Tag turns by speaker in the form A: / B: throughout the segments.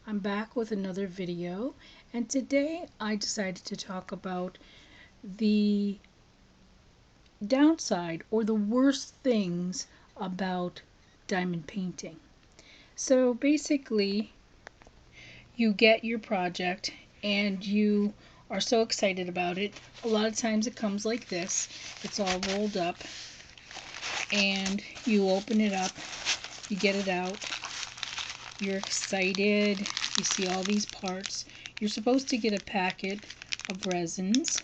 A: I'm back with another video, and today I decided to talk about the downside or the worst things about diamond painting. So basically, you get your project and you are so excited about it. A lot of times it comes like this. It's all rolled up and you open it up, you get it out, you're excited, you see all these parts. You're supposed to get a packet of resins.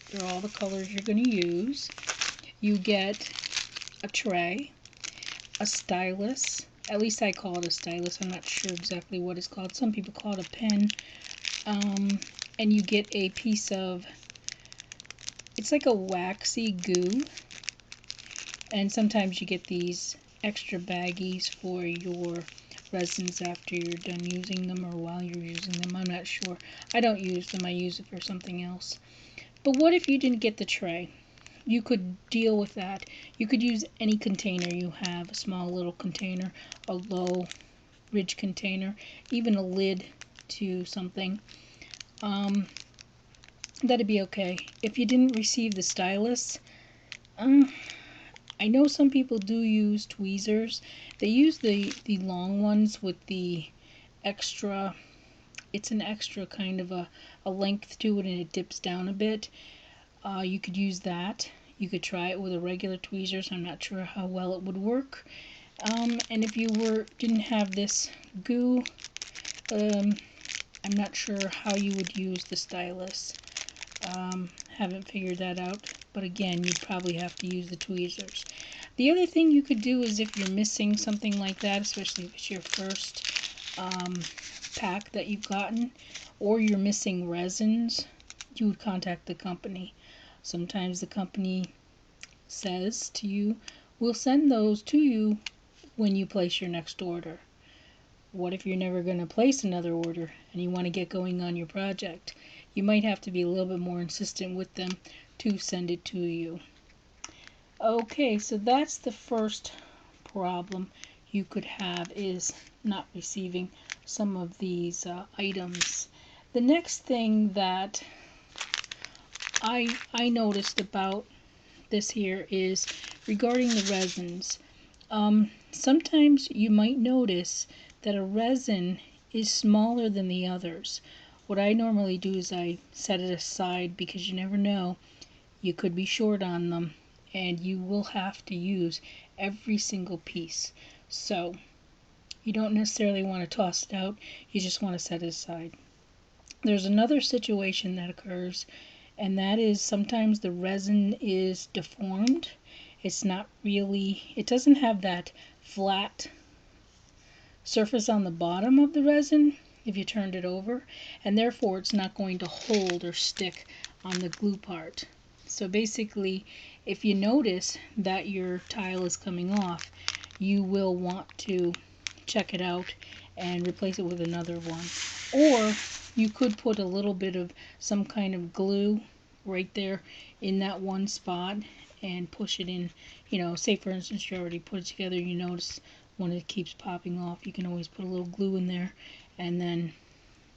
A: They're all the colors you're going to use. You get a tray, a stylus. At least I call it a stylus. I'm not sure exactly what it's called. Some people call it a pen. And you get a piece of, it's like a waxy goo. And sometimes you get these extra baggies for your resins after you're done using them or while you're using them. I'm not sure. I don't use them. I use it for something else. But what if you didn't get the tray? You could deal with that. You could use any container you have, a small little container, a low ridge container, even a lid to something. That'd be okay. If you didn't receive the stylus, I know some people do use tweezers. They use the long ones with the extra, it's an extra kind of a length to it and it dips down a bit. You could use that. You could try it with a regular tweezers. I'm not sure how well it would work. And if you didn't have this goo, I'm not sure how you would use the stylus. Haven't figured that out, but again, you'd probably have to use the tweezers. The other thing you could do is if you're missing something like that, especially if it's your first pack that you've gotten, or you're missing resins, you would contact the company. Sometimes the company says to you, we'll send those to you when you place your next order. What if you're never going to place another order and you want to get going on your project? You might have to be a little bit more insistent with them to send it to you. Okay, so that's the first problem you could have, is not receiving some of these items. The next thing that I noticed about this here is regarding the resins. Sometimes you might notice that a resin is smaller than the others. What I normally do is I set it aside because you never know. You could be short on them and you will have to use every single piece. So you don't necessarily want to toss it out. You just want to set it aside. There's another situation that occurs, and that is sometimes the resin is deformed. It's not really, it doesn't have that flat surface on the bottom of the resin if you turned it over, and therefore it's not going to hold or stick on the glue part. So basically, if you notice that your tile is coming off, you will want to check it out and replace it with another one. Or you could put a little bit of some kind of glue right there in that one spot and push it in. You know, say for instance you already put it together, you notice when it keeps popping off, you can always put a little glue in there and then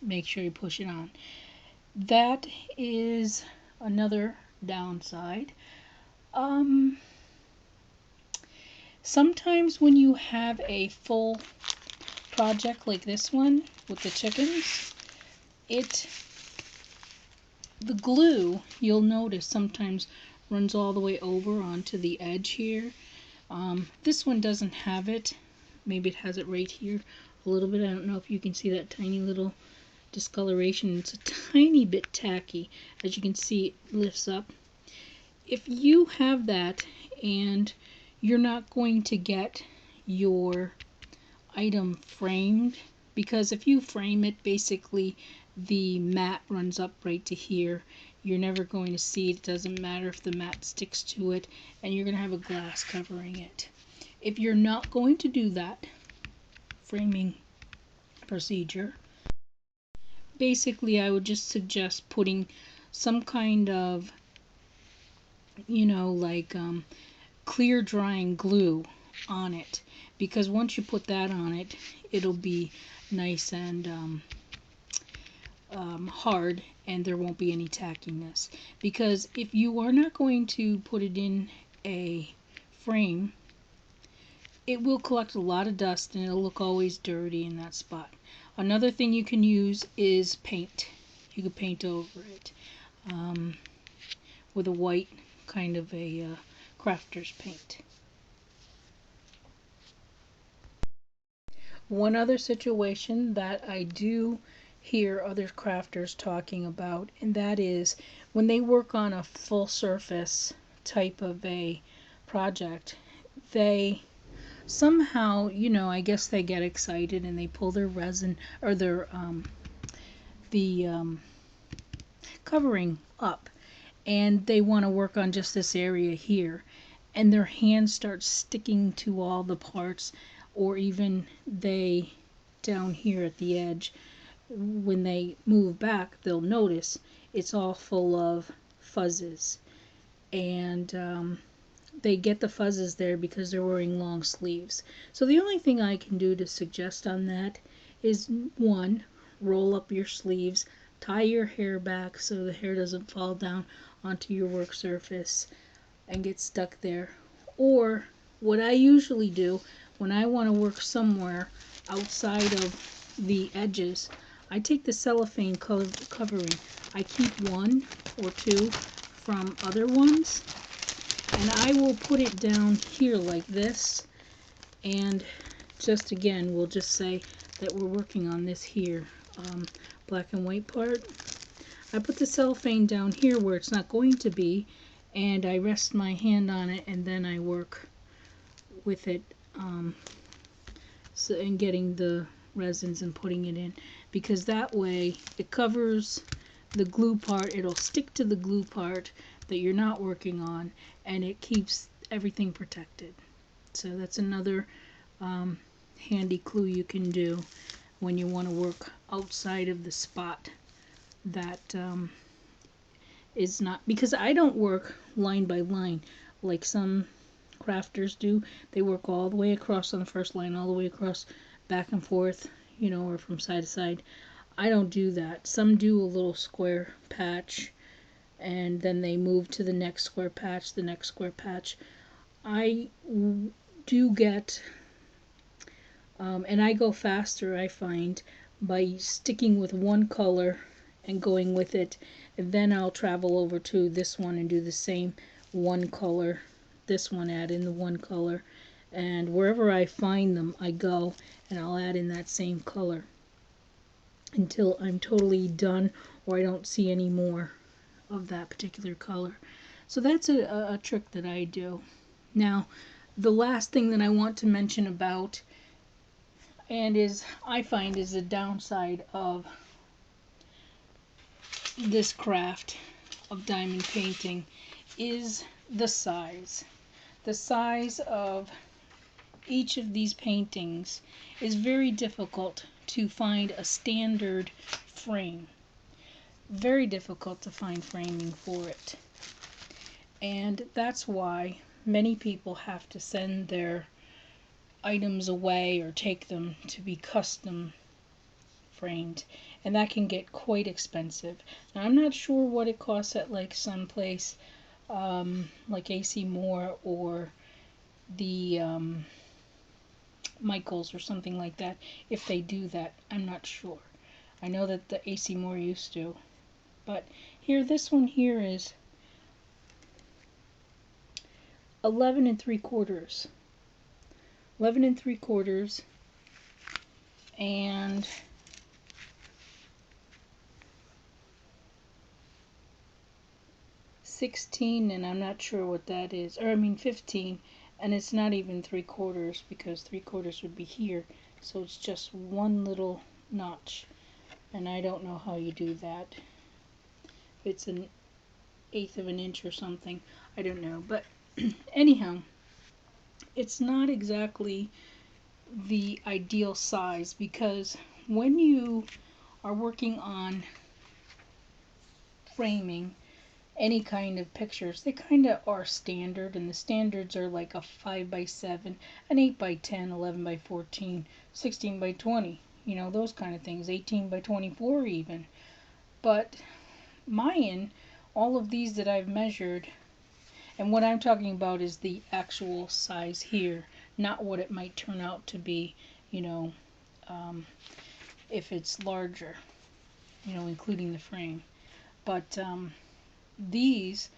A: make sure you push it on. That is another downside. Sometimes when you have a full project like this one with the chickens, the glue, you'll notice, sometimes runs all the way over onto the edge here. This one doesn't have it. Maybe it has it right here a little bit. I don't know if you can see that tiny little discoloration. It's a tiny bit tacky. As you can see, it lifts up. If you have that and you're not going to get your item framed, because if you frame it, basically the mat runs up right to here. You're never going to see it. It doesn't matter if the mat sticks to it, and you're going to have a glass covering it. If you're not going to do that framing procedure, basically I would just suggest putting some kind of, you know, like clear drying glue on it. because once you put that on it, it'll be nice and hard, and there won't be any tackiness. Because if you are not going to put it in a frame, it will collect a lot of dust and it'll look always dirty in that spot. Another thing you can use is paint. You can paint over it with a white kind of a crafter's paint. One other situation that I do hear other crafters talking about, and that is when they work on a full surface type of a project, they somehow, I guess they get excited and they pull their resin or their covering up, and they want to work on just this area here, and their hands start sticking to all the parts, or even they down here at the edge, when they move back, they'll notice it's all full of fuzzes, and they get the fuzzes there because they're wearing long sleeves. So the only thing I can do to suggest on that is, one, roll up your sleeves, tie your hair back so the hair doesn't fall down onto your work surface and get stuck there. Or what I usually do when I want to work somewhere outside of the edges, I take the cellophane covering. I keep one or two from other ones, and I will put it down here like this, and just again, we'll just say that we're working on this here black and white part. I put the cellophane down here where it's not going to be, and I rest my hand on it, and then I work with it and getting the resins and putting it in, because that way it covers the glue part. It'll stick to the glue part that you're not working on, and it keeps everything protected. So that's another handy clue you can do when you want to work outside of the spot that is not, because I don't work line by line like some crafters do. They work all the way across on the first line, all the way across, back and forth, or from side to side. I don't do that. Some do a little square patch, and then they move to the next square patch, the next square patch. I do get, and I go faster, I find, by sticking with one color and going with it, and then I'll travel over to this one and do the same one color, this one, add in the one color, and wherever I find them, I go and I'll add in that same color until I'm totally done, or I don't see any more of that particular color. So that's a trick that I do. Now, the last thing that I want to mention about, and I find is the downside of this craft of diamond painting, is the size. The size of each of these paintings is very difficult to find a standard frame. Very difficult to find framing for it. And that's why many people have to send their items away or take them to be custom framed, and that can get quite expensive. Now, I'm not sure what it costs at like someplace like AC Moore or the Michaels or something like that. If they do that, I'm not sure. I know that the AC Moore used to, but here, this one here is 11 3/4. 11 3/4, and $16, and I'm not sure what that is, or I mean $15, and it's not even 3/4, because 3/4 would be here, so it's just one little notch, and I don't know how you do that. If it's an eighth of an inch or something, I don't know, but anyhow, it's not exactly the ideal size, because when you are working on framing, any kind of pictures, they kind of are standard, and the standards are like a 5 by 7, an 8 by 10, 11 by 14, 16 by 20, you know, those kind of things, 18 by 24 even. But Mayan, all of these that I've measured, and what I'm talking about is the actual size here, not what it might turn out to be, you know, if it's larger, you know, including the frame. But these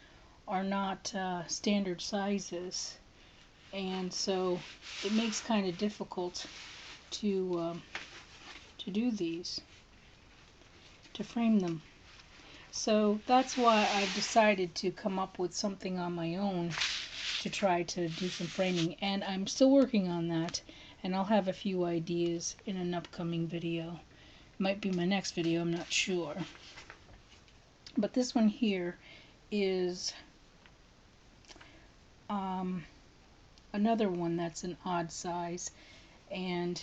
A: are not standard sizes, and so it makes kind of difficult to do these, to frame them. So that's why I've decided to come up with something on my own to try to do some framing, and I'm still working on that, and I'll have a few ideas in an upcoming video. Might be my next video, I'm not sure. But this one here is another one that's an odd size, and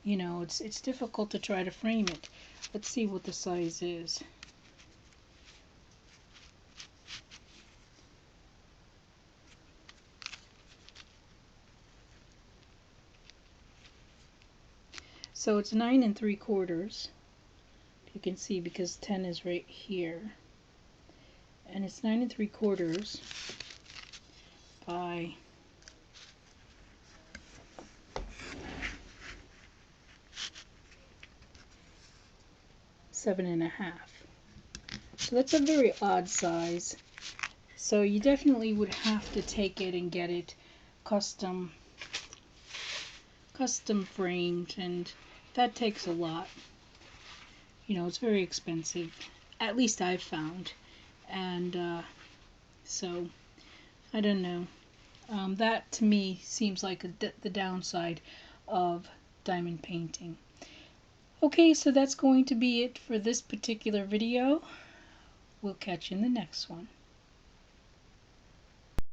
A: you know, it's difficult to try to frame it. Let's see what the size is. So it's 9 3/4. You can see because 10 is right here, and it's 9 3/4 by 7 1/2. So that's a very odd size. So you definitely would have to take it and get it custom framed, and that takes a lot. You know, it's very expensive, at least I've found, and so I don't know. That to me seems like the downside of diamond painting. Okay, so that's going to be it for this particular video. We'll catch you in the next one.